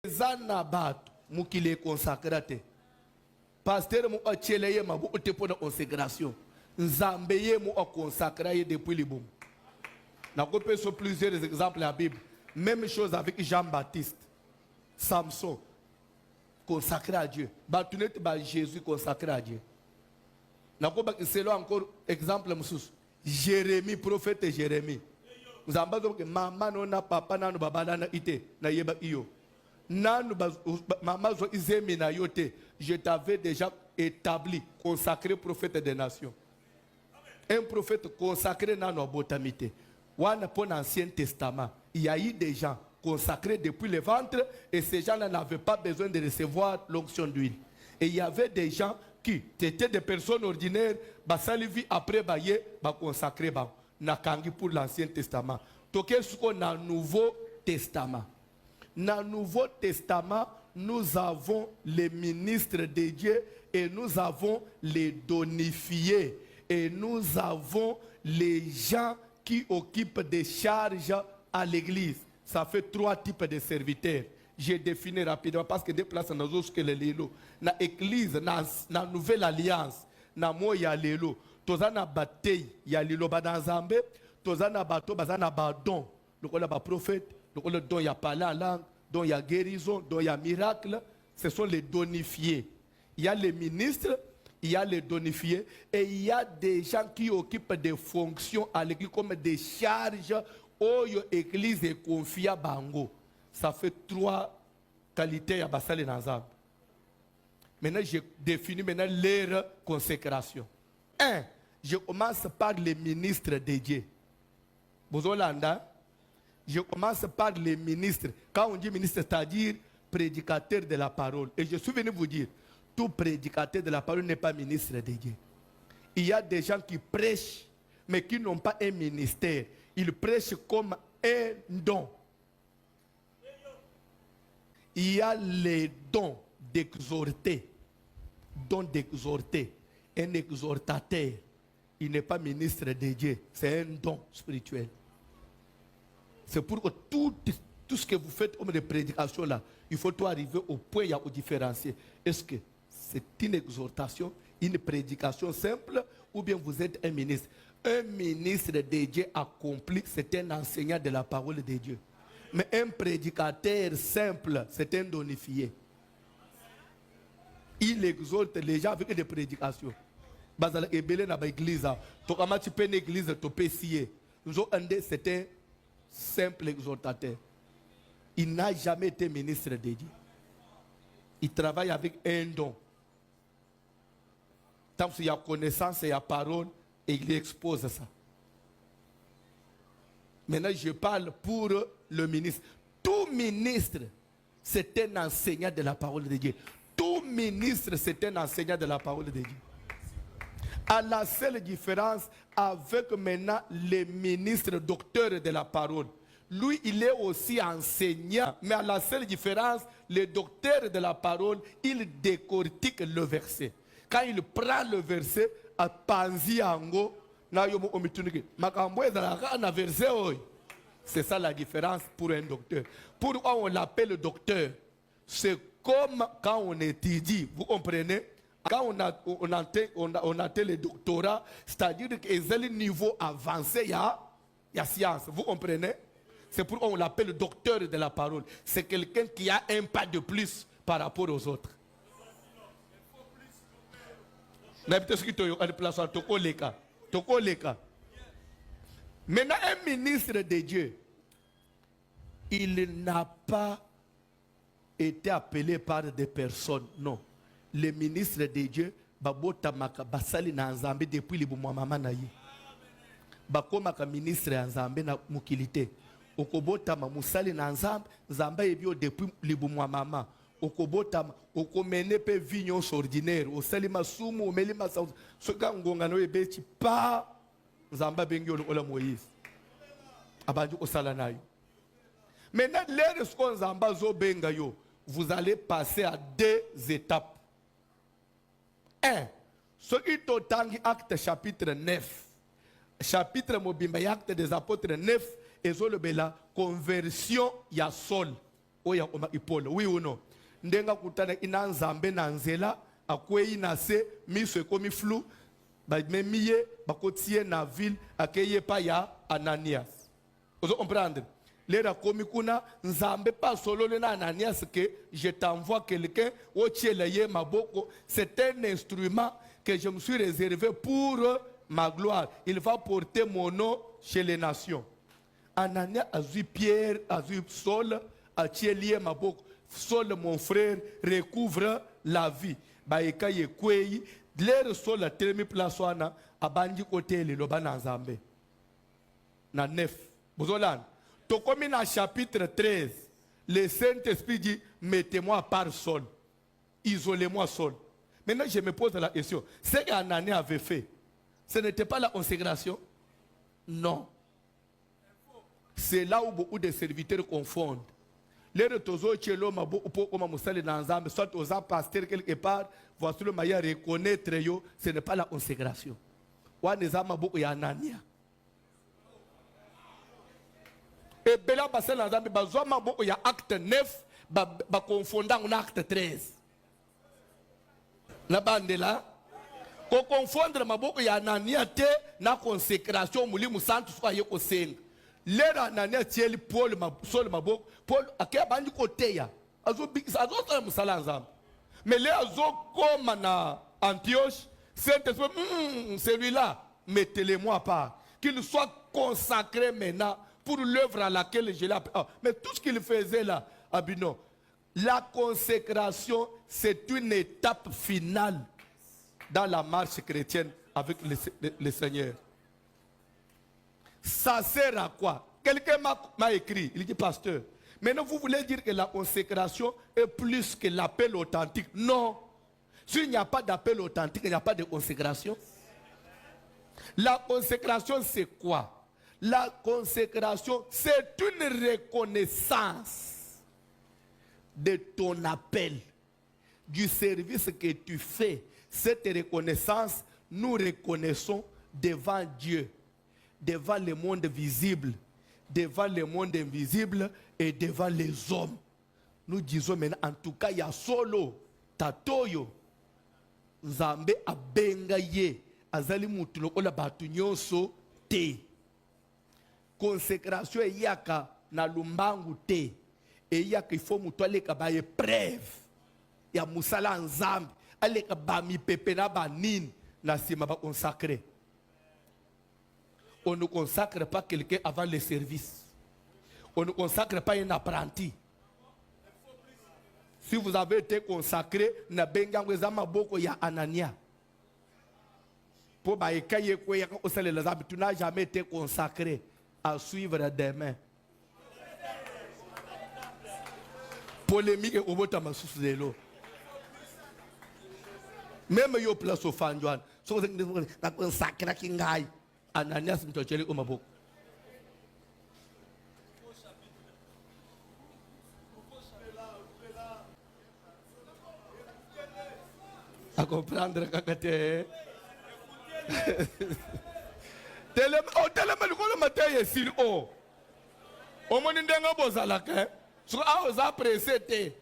Zanabat, mukile consacrate. Pasteur mu acheleye mabu ote pour la consécration. Nzambeye mu consacré depuis le boom. N'a coupé sur plusieurs exemples à la Bible. Même chose avec Jean-Baptiste, Samson, consacré à Dieu. Batunet ba Jésus consacré à Dieu. N'a coupé c'est là encore exemple moussous. Jérémie, prophète Jérémie. Nous avons dit que maman n'a papa n'a baba n'a ité na yeba iyo. Je t'avais déjà établi, consacré prophète des nations. Un prophète consacré dans nos botamité. Pour l'Ancien Testament, il y a eu des gens consacrés depuis le ventre et ces gens-là n'avaient pas besoin de recevoir l'onction d'huile. Et il y avait des gens qui étaient des personnes ordinaires, basalivi après baye, consacré nakangi pour l'Ancien Testament. Toké ce qu'on a Nouveau Testament. Dans le Nouveau Testament, nous avons les ministres de Dieu et nous avons les donifiés. Et nous avons les gens qui occupent des charges à l'église. Ça fait 3 types de serviteurs. J'ai défini rapidement parce que des places dans les que les lélo. Dans l'église, dans la nouvelle alliance, dans moi il y a lélo. Tozana bataille, il y a lélo dans Zambé. Tozana bateau, bazana badon. Donc on a ba prophète. Donc, dont il y a parlé en langue, dont il y a guérison, dont il y a miracle, ce sont les donifiés. Il y a les ministres, il y a les donifiés, et il y a des gens qui occupent des fonctions à l'église comme des charges où l'église est confiée à Bango. Ça fait 3 qualités à Bassal et Nazab. Maintenant, j'ai défini leur consécration. 1. Je commence par les ministres de Dieu. Bozolanda. Je commence par les ministres. Quand on dit ministre, c'est-à-dire prédicateur de la parole. Et je suis venu vous dire, tout prédicateur de la parole n'est pas ministre de Dieu. Il y a des gens qui prêchent, mais qui n'ont pas un ministère. Ils prêchent comme un don. Il y a les dons d'exhorter. Don d'exhorter. Un exhortateur, il n'est pas ministre de Dieu. C'est un don spirituel. C'est pour que tout ce que vous faites comme des prédications là, il faut tout arriver au point où il y a au différencier. Est-ce que c'est une exhortation, une prédication simple, ou bien vous êtes un ministre? Un ministre de Dieu accompli, c'est un enseignant de la parole de Dieu. Mais un prédicateur simple, c'est un donifié. Il exhorte les gens avec des prédications. Bazala ebele na ba église, to kama tu peux une église to pesier. C'est un simple exhortateur. Il n'a jamais été ministre de Dieu. Il travaille avec un don. Tant qu'il y a connaissance et il y a parole, et il expose ça. Maintenant, je parle pour le ministre. Tout ministre, c'est un enseignant de la parole de Dieu. Tout ministre, c'est un enseignant de la parole de Dieu. À la seule différence avec maintenant les ministres docteurs de la parole. Lui, il est aussi enseignant. Mais à la seule différence, les docteurs de la parole, il décortique le verset. Quand il prend le verset, à Panzi Ango, c'est ça la différence pour un docteur. Pourquoi on l'appelle docteur? C'est comme quand on étudie, vous comprenez? Quand on atteint le doctorat, c'est-à-dire que c'est le niveau avancé, il y a science. Vous comprenez? C'est pourquoi on l'appelle docteur de la parole. C'est quelqu'un qui a un pas de plus par rapport aux autres. Maintenant, un ministre de Dieu, il n'a pas été appelé par des personnes, non. Le ministre de Dieu, babota maka basali na nzambe depuis libu mwa mama na ye. Bakoma ka ministre ya nzambe na mukilite. Okobota ma musali na nzambe, nzambe ebio depuis libu mwa mama. Okobota okomene pe vignon ordinaire, osali masumu omeli masa soka ngonga no ebeti pa nzambe bengi ola Moïse. Abandu osala nayo. Maintenant l'air ce qu'on nzamba zo benga yo, vous allez passer à 2 étapes. 1. Ce qui est au Tangi acte chapitre 9. Chapitre Mobimba acte des apôtres 9. Et la conversion ya Saul oya oma ipola oui ou non ndenga kutana ina nzambe na nzela akwei na se miso ekomi flou ba memiye bakotie na ville akeye pa ya Ananias ozo comprendre lera komi kuna nzambe pas solo le na Ananias que je t'envoie quelqu'un o tieleye maboko c'est un instrument que je me suis réservé pour ma gloire il va porter mon nom chez les nations. Anania a vu Pierre, a vu Saul, a tielié maboko. Saul, mon frère, recouvre la vie. Baïka ye kwei, l'air Saul a tellement plaçoana, a bandi côté le loban ensemble. Na 9. Bozolan. To comme dans chapitre 13, le Saint-Esprit dit, mettez-moi à part Saul. Isolez-moi Saul. Maintenant, je me pose la question. Ce qu'Anania avait fait, ce n'était pas la consécration? Non. C'est là où beaucoup de serviteurs confondent. Les retours chez l'homme, soit aux pasteurs quelque part, voici le meilleur reconnaître, ce n'est pas la consécration. Et Bela Bassel Nzambe, il y a acte 9, confondant en acte 13. La bande là. Ko confondre maboko ya Anania te na consécration muli musantu soit yeko senga lera Anania tieli Paul sol maboko Paul akia bandi kote ya azo sa musala nzambe mais les azo comme na Antioche Saint-Esprit celui-là mettez-le-moi pas qu'il soit consacré maintenant pour l'œuvre à laquelle je l'ai appelé. Mais tout ce qu'il faisait là Abino la consécration c'est une étape finale dans la marche chrétienne avec le Seigneur. Ça sert à quoi? Quelqu'un m'a écrit, il dit pasteur, maintenant vous voulez dire que la consécration est plus que l'appel authentique? Non. S'il n'y a pas d'appel authentique, il n'y a pas de consécration. La consécration c'est quoi? La consécration c'est une reconnaissance de ton appel, du service que tu fais. Cette reconnaissance, nous reconnaissons devant Dieu, devant le monde visible, devant le monde invisible et devant les hommes. Nous disons maintenant, en tout cas, il y a solo, tatoyo, Nzambe abenga ye, azali mutulo ola batu nyonso te. Consécration e yaka na lumbangu te. E yaka il faut mutuale kabaye preuve. Ya musala Nzambe. Allez, bami pepe na banin na sima ba consacré. On ne consacre pas quelqu'un avant le service. On ne consacre pas un apprenti. Si vous avez été consacré, na benga maboko ya Anania. Pour baïkaye kwe au salé les habits, tu n'as jamais été consacré à suivre demain. Polémique et au bout de ma source de l'eau. Même yo place au fanjuan so na consacrer ki ngai Ananias mtochele ko maboko à comprendre kakate tellement ko le matin yesil o moni ndenga bozala ke so a oza pressé te